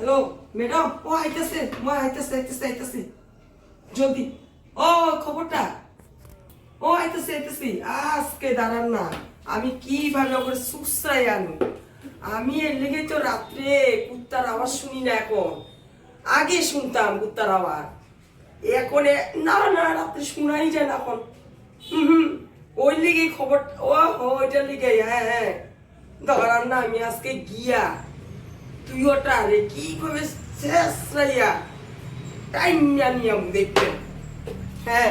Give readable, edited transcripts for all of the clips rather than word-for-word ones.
Hello madam, ও আইতেছে জলদি। ও খবরটা, ও আইতেছে আজকে দাঁড়ান না, আমি কিভাবে ওকে সুসরাই আনু। আমি এর লেগে তো রাত্রে কুত্তার আওয়াজ শুনি না, এখন আগে শুনতাম কুত্তার আওয়াজ, এখন না না রাত্রে শোনাই যায় না এখন। হুম, ওই লিগে খবর, ওইটার লিগে। হ্যাঁ দাঁড়ান না, আমি আজকে গিয়া তুই ওটা রে কি করে শেষ রাইয়া টাইম নিয়ে দেখবে। হ্যাঁ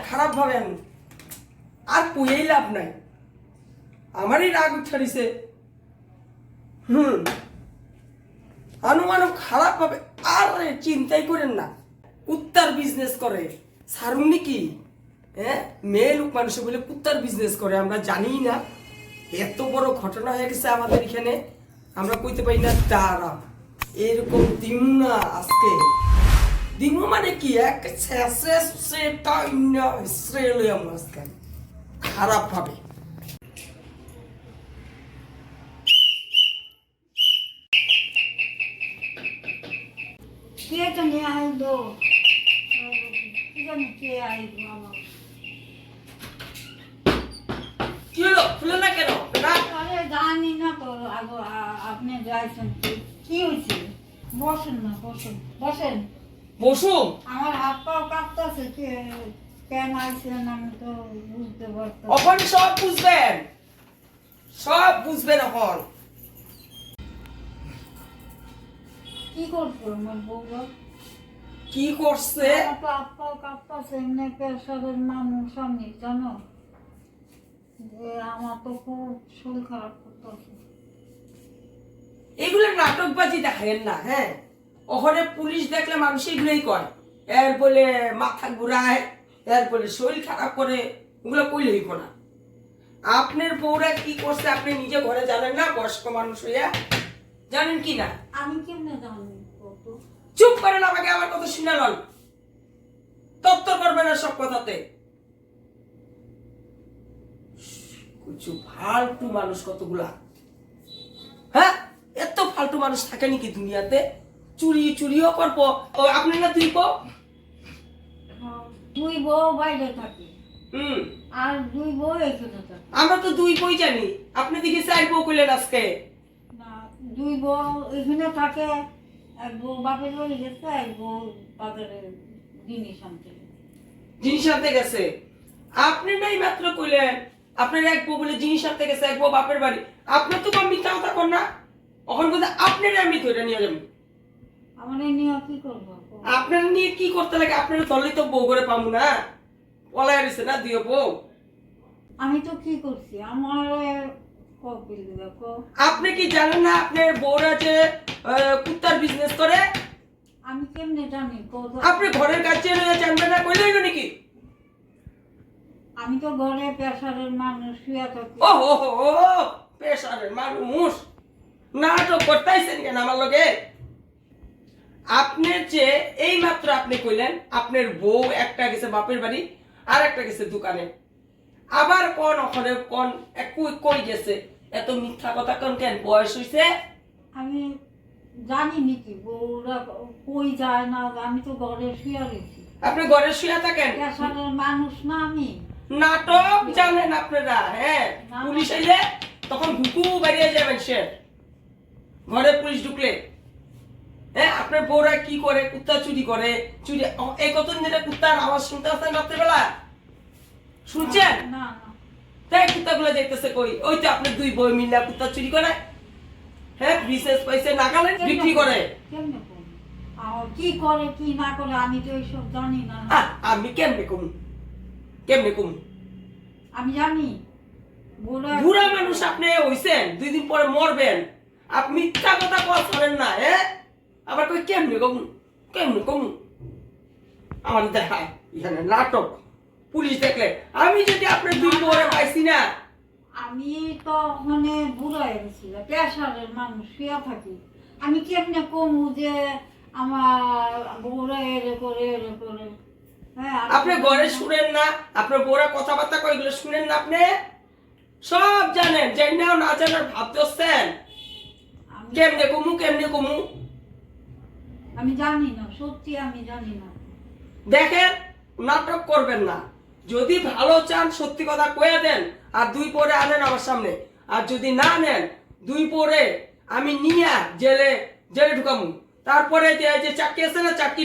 খারাপ ভাবে আমি আর কইই লাভ নাই, আমারই রাগ উঠারিছে। আনুমানুক খারাপ ভাবে আর চিন্তাই করেন না, কুত্তার বিজনেস করে সারুন নাকি। মেয়ে লোক মানুষ বলে কুত্তার বিজনেস করে, আমরা জানি না। এত বড় ঘটনা হয়ে গেছে আমাদের এখানে, আমরা কইতে পারি না। তারা এরকম দিমু না আজকে, দিমু মানে কি এক আজকে খারাপ ভাবে। কে জানি আইলো, কি জানি কে আইলো আমার। কি হলো, খুলে না কেন? আরে জানি না তো, আপনি যাইছেন কি হয়েছে? বসেন না, বসেন। বসুন। আমার হাত পাও কাঁপতেছে, কেন আইছেন আমি তো বুঝতে পারতাম। এখন সব বুঝবেন এখন। কি করছো আমার বউরা? কি করছে? আমার তো হাত পাও কাঁপতেছে, এমনি প্রেশারের মানুষ আমি, জানো যে আমার তো খুব শরীর খারাপ করতেছে। এগুলো নাটকবাজি দেখায়েন না। হ্যাঁ, ওখানে পুলিশ দেখলে মানুষ এগুলোই কয়, এর বলে মাথা ঘুরায়, এর বলে শরীর খারাপ করে, ওগুলো কইলেই না। আপনার বউরা কি করছে আপনি নিজে ঘরে জানেন না? বয়স্ক মানুষ হইয়া জানেন কি না? আমি কেমনে জানি? চুপ করেন, আমাকে আমার কথা শুনে লন, তত্ত্ব করবে না সব কথাতে। কিছু ফালতু মানুষ কতগুলা। হ্যাঁ, এত ফালতু মানুষ থাকে নাকি দুনিয়াতে? চুরিও করবো। আপনি না দুই বউ? দুই বউ বাইরে থাকে, হুম, আর দুই বউ এখানে থাকে। আমরা তো দুই বই জানি, আপনি দেখি চার বউ কইলেন আজকে। না, দুই বউ এখানে থাকে, এক বউ বাপের বাড়ি গেছে, এক বউ বাজারে জিনিস আনতে গেছে। জিনিস আনতে গেছে? আপনি নাই মাত্র কইলেন আপনার এক বউ বলে জিনিস আনতে গেছে, এক বউ বাপের বাড়ি। আপনার তো মিথ্যা কথা কর না, এখন বলতে আপনার আমি ধরে নিয়ে যাবো। আমার এই নিয়ে কি করবো? আপনার নিয়ে কি করতে লাগে? আপনার দলই তো বউ করে পাবো না, পলায় রয়েছে না দিও বউ। আমি তো কি করছি? আমার কপিল দেখো, আপনি কি জানেন না আপনার বউরা যে কুত্তার বিজনেস করে? আমি কেমনে জানি? আপনি ঘরের কাছে জানবেন না কইলেই নাকি? আমি তো ঘরে প্রেশারের মানুষ শুয়ে থাকি। ও পেশারের মানুষ নাটক করতেছেন কেন আমার লগে? আপনার যে এই মাত্র আপনি কইলেন আপনার বউ একটা গেছে বাপের বাড়ি আর একটা গেছে দোকানে, আবার কোন ওখানে কোন কই গেছে? এত মিথ্যা কথা কোন কেন? বয়স হইছে? আমি জানি নাকি বউরা কই যায় না? আমি তো ঘরে শুয়ে রয়েছি। আপনি ঘরে শুয়ে থাকেন? প্রেশারের মানুষ না আমি। নাটক জানেন আপনারা? হ্যাঁ, পুলিশ এলে তখন ঢুকু বেরিয়ে যাবেন সে ঘরে, পুলিশ ঢুকলে। হ্যাঁ, আপনার বউরা কি করে? কুত্তা চুরি করে। এই কতদিন ধরে কুত্তার আওয়াজ শুনতে পাচ্ছেন রাত্রেবেলা? শুনছেন? না তাই কুত্তাগুলো যাইতেছে কই? ওই তো আপনার দুই বই মিল্লা কুত্তা চুরি করে। হ্যাঁ, বিশেষ পয়সা নাগালেন বিক্রি করে। কেমনে করবো? কি করে কি না করে আমি তো এইসব জানি না। আমি কেমনে কম? আমি জানি বুড়া মানুষ আপনি হইছেন, 2 দিন পরে মরবেন। আপনি মিথ্যা কথা করেন না। হ্যাঁ, আবার কই কেমনে কম? আমার দেখায় এখানে নাটক, পুলিশ দেখলে। আমি যদি আপনার দুই পরে পাইছি না, আমি তো মানে বুড়া হয়ে গেছি, প্রেশারের মানুষ শুয়ে থাকি। আমি কেমনে কমু যে আমার বউরা এরে করে। হ্যাঁ, আপনি ঘরে শুনেন না? আপনার বউরা কথাবার্তা কয়, এগুলো শুনেন না? আপনি সব জানেন, জানেন না জানার ভাবতেছেন। কেমনে কমু আমি জানি না, সত্যি আমি জানি না। দেখেন, নাটক করবেন না। যদি ভালো চান সত্যি কথা কয়ে দেন, আর 2 পরে আনেন আমার সামনে। আর যদি না নেন, 2 পরে আমি নিয়ে জেলে ঢুকামু। তারপরে যে চাকরি আছে না, চাকরি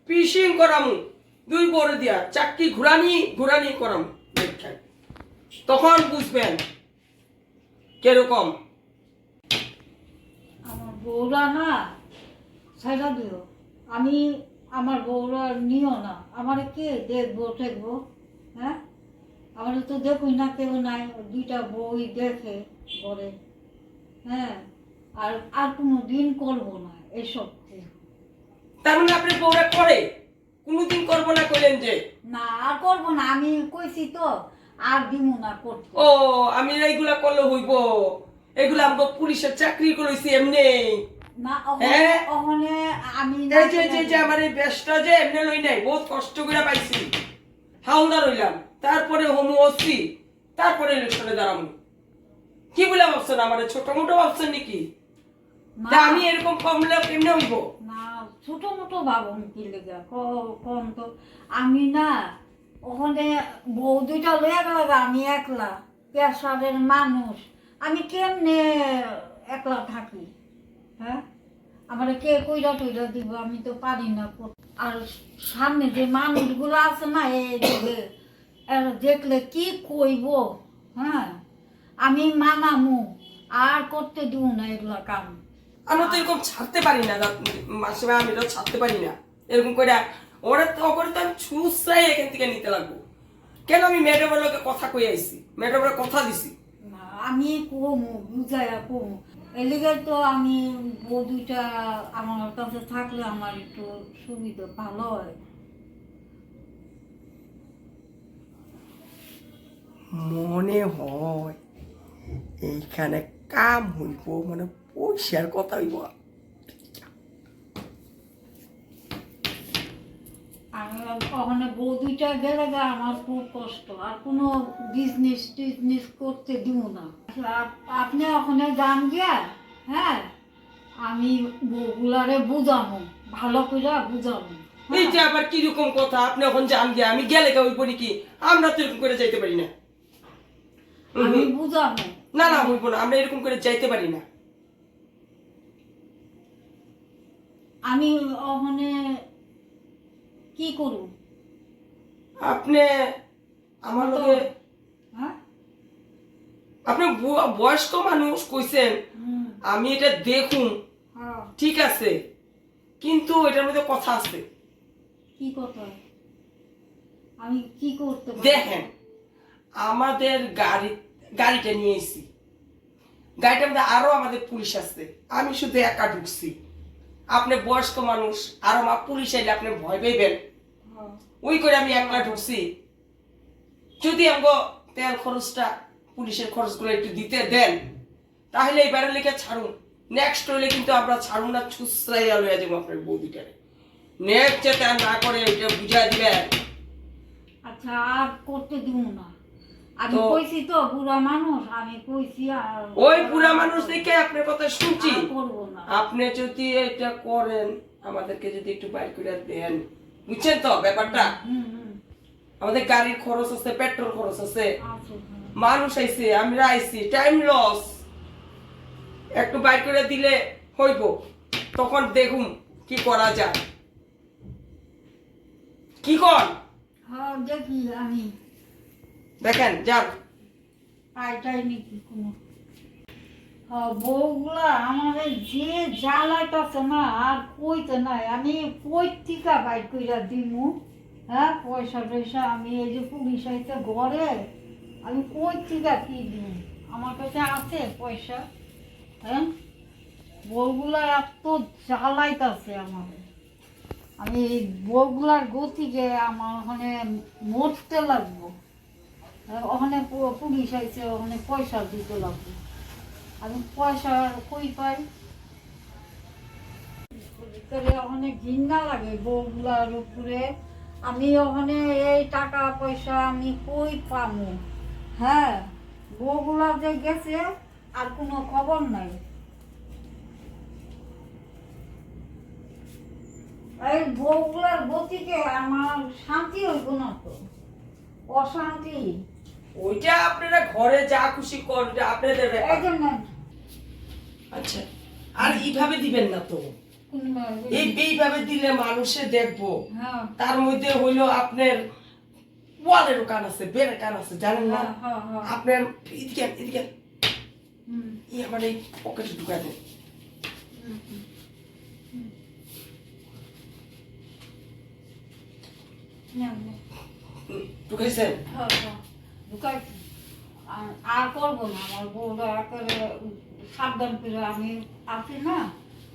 পিসিং করামু। 2 পরে দিয়া চাকরি ঘুরানি করামু। দেখেন, তখন বুঝবেন কিরকম। আমার বউরা না ছাইড়া দিও। আমি আমার বউরা নিও না। আমার কে দেখবো? হ্যাঁ, আমার তো দেখুই না, কেউ নাই। 2টা বই দেখে করে। হ্যাঁ, আর কোনো দিন করবো না এসব। তার মানে আপনি বউরা করে কোনোদিন করবো না কইলেন যে? না, আর করবো না। আমি কইছি তো, আর দিমু না করতে। ও, আমি এইগুলা করলে হইব? এগুলা আমাকে পুলিশের চাকরি করেছি এমনি। না, হ্যাঁ? ওখানে আমি যে আমার এই বেশটা যে এমনি লই নাই, বহুত কষ্ট করে পাইছি। হাওলদার হইলাম, তারপরে হোমো ওসি, তারপরে ইলেকশনে দাঁড়াবো। কি বলে ভাবছেন? আমার ছোট মোটো ভাবছেন নাকি? না, তা আমি এরকম কমলে কেমনে হইব? না, ছোট মোটো ভাবুন কি লেগে কম তো। আমি না ওখানে বউ 2টা লইয়া গেল, আমি একলা পেশারের মানুষ। আমি কেমনে একলা থাকি? হ্যাঁ, আমার কে কইরা টইরা দিব? আমি তো পারি না। আর সামনে যে মানুষগুলো আছে না, এই দেখলে কি কইব? হ্যাঁ, আমি মানামু, আর করতে দিব না এগুলা কাম। আমরা তো এরকম ছাড়তে পারি না মাসিমা, আমি তো ছাড়তে পারি না এরকম করে। ওরা তো করে তো আমি ছুঁচাই এখান থেকে নিতে লাগবো। কেন? আমি ম্যাডামের লোকে কথা কই আইছি, ম্যাডামের কথা দিছি। না, আমি কমু, বুঝাইয়া কমু। এলিগে তো আমি বউ 2টা আমার কাছে থাকলে আমার একটু সুবিধা ভালো হয়। মনে হয় এইখানে কাম হইব, মানে পয়সার কথা হইব। আমি ওখানে বউ 2টা গেলে আমার খুব কষ্ট। আর কোনো বিজনেস করতে দিব না। আপনি ওখানে যান গিয়া, হ্যাঁ, আমি বউগুলারে বুঝামো, ভালো করে বুঝামো। এইটা আবার কিরকম কথা? আপনি এখন যান গিয়া, আমি গেলে কেউ হইব নাকি? আমরা তো এরকম করে যাইতে পারি না। আমি বুঝাবো। না হইব না, আমরা এরকম করে যাইতে পারি না। আমি ওখানে কি করব? আপনি আমার লগে, হ্যাঁ, আপনি বয়স্ক মানুষ কইছেন, আমি এটা দেখুন, হ্যাঁ। ঠিক আছে, কিন্তু এটার মধ্যে কথা আছে। কি কথা? আমি কি করতে পারি? দেখেন, আমাদের গাড়িটা নিয়ে এসেছি, গাড়িটার মধ্যে আরো আমাদের পুলিশ আছে, আমি শুধু একা ঢুকছি। আপনি বয়স্ক মানুষ, আর আমার পুলিশ আইলে আপনি ভয় পাইবেন, হ্যাঁ। ওই করে আমি একলা ঢুকছি। যদি আমাকে তেল খরচটা, পুলিশের খরচগুলো একটু দিতে দেন, তাহলে এইবারের লেগে ছাড়ুন। নেক্সট হইলে কিন্তু আমরা ছাড়ুন না, ছুসরাইয়া লইয়া যাবো আপনার বৌদিটারে। নেক্সট যাতে আর না করে এটা বুঝাই দিবেন। আচ্ছা, আর করতে দিব না। আমি তো- কইছি তো, বুড়া মানুষ, আমি কইছি। আর ওই বুড়া মানুষ দেখে আপনার কথা শুনছি। আর করবো না। আপনি যদি এটা করেন, আমাদেরকে যদি একটু বাইর করে দেন, বুঝছেন তো ব্যাপারটা? হুম। আমাদের গাড়ির খরচ আছে, পেট্রোল খরচ আছে, আচ্ছা, মানুষ আইছে, আমরা আইছি, টাইম লস। একটু বাইর করে দিলে হইব, তখন দেখুন কি করা যায়। কি কর হ্যাঁ, দেখি আমি দেখেন, যান। পাইটাই নাকি কোনো। বউগুলা আমাদের যে জ্বালাইতেছে না, আর কইতে নাই। আমি কই টিকা বাইর কইরা দিমু? হ্যাঁ, পয়সা টয়সা আমি এই যে পুলিশ আইতে ঘরে, আমি কই টিকা কি দিমু? আমার কাছে আছে পয়সা? হ্যাঁ, বউগুলা এত জ্বালাইতেছে আমার। আমি এই বউগুলার গতিকে আমার ওখানে মরতে লাগবো। ওখানে পুলিশ আইছে, ওখানে পয়সা দিতে লাগবে। আমি পয়সা কই পাই? ওখানে ঘৃণা লাগে বউগুলার উপরে। আমি ওখানে এই টাকা পয়সা আমি কই পামু? হ্যাঁ, বউগুলা যে গেছে আর কোনো খবর নাই। এই বউগুলার গতিকে আমার শান্তি হইব না তো, অশান্তি। ওইটা আপনারা ঘরে যা খুশি করবে আপনাদের এই ব্যাপার। জন্য আচ্ছা, আর এইভাবে দিবেন না তো, এইভাবে দিলে মানুষে দেখবো। হ্যাঁ তার মধ্যে হইলো আপনার ওয়ালেরও কান আছে, বেড়ের কান আছে, জানেন না? হ্যাঁ, হ্যাঁ, হ্যাঁ। আপনার এদিকে এদিকে হুম, আমার এই পকেটে ঢুকাই দেন। হুম, হুম। না, না। ঢুকাইছেন? হ্যাঁ, হ্যাঁ, ঢুকাইছি। আর করবো না, আমার বউরা একেবারে সাবধান করে, আমি আছি না,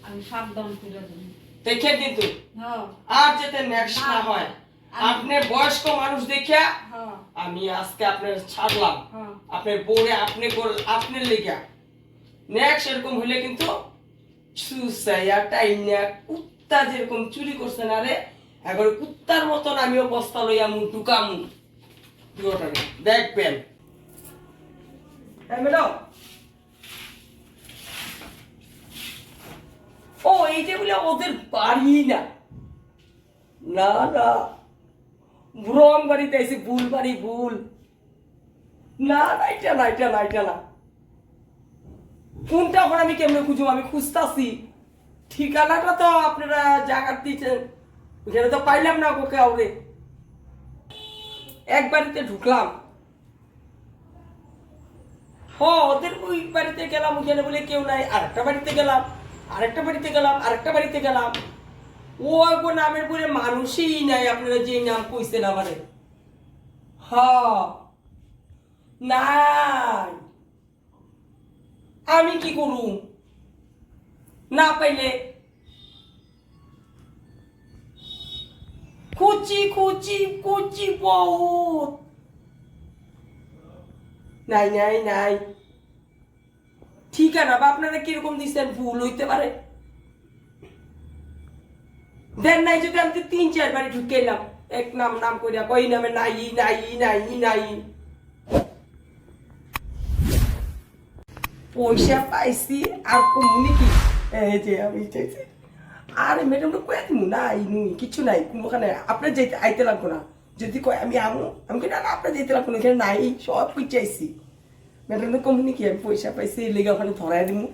আমি সাবধান করে দিই। দেখেন কিন্তু হ্যাঁ আর যাতে নেক্সট না হয়। আপনি বয়স্ক মানুষ দেখিয়া হ্যাঁ আমি আজকে আপনার ছাড়লাম। হ্যাঁ। আপনার বউরে আপনার লেগা নেক্সট এরকম হইলে কিন্তু সুসাইয়া টাইনা কুত্তা যেরকম চুরি করছেন, আরে একবার কুত্তার মতন আমিও বস্তা লইয়া মু ঢুকামু দুটাকে দেখবেন। ম্যাডাম, ও এইটা বলে ওদের বাড়ি না, না না রং বাড়িতে আইসি, ভুল বাড়ি, ভুল। না না এটা না, এটা না, এটা না। কোনটা এখন আমি কেমনে খুঁজবো? আমি খুঁজতাছি, ঠিকানাটা তো আপনারা জায়গা দিচ্ছেন, ওখানে তো পাইলাম না ওকে আউরে। এক বাড়িতে ঢুকলাম, ওদের ওই বাড়িতে গেলাম, ওখানে বলে কেউ নাই। আরেকটা বাড়িতে গেলাম, আরেকটা বাড়িতে গেলাম, আরেকটা বাড়িতে গেলাম, ও নামের বলে মানুষই নাই। আপনারা যে নাম কইছেন আমারে, নাই। আমি কি করু? না পাইলে খুঁজি খুঁজি খুঁজি বহুত, নাই নাই নাই। ঠিকানা বা আপনারা কিরকম দিচ্ছেন, ভুল হইতে পারে। দেন নাই যদি আমি 3-4 বাড়ি ঢুকে এলাম, এক নাম নাম কইরা কই নামে নাই নাই নাই নাই। পয়সা পাইছি আর কমুনি কি, এই যে আমি চাইছি। আরে ম্যাডাম তো কয়ে দিমু নাই নুই কিছু নাই কোনোখানে, আপনার যেতে আইতে লাগবো না। যদি কয় আমি আমু, আমি কই না না আপনার যেতে লাগবো না, এখানে নাই সব কিছু চাইছি। ম্যাডাম তো কমুনি কি, আমি পয়সা পাইছি লেগে ওখানে ধরাই দিমু।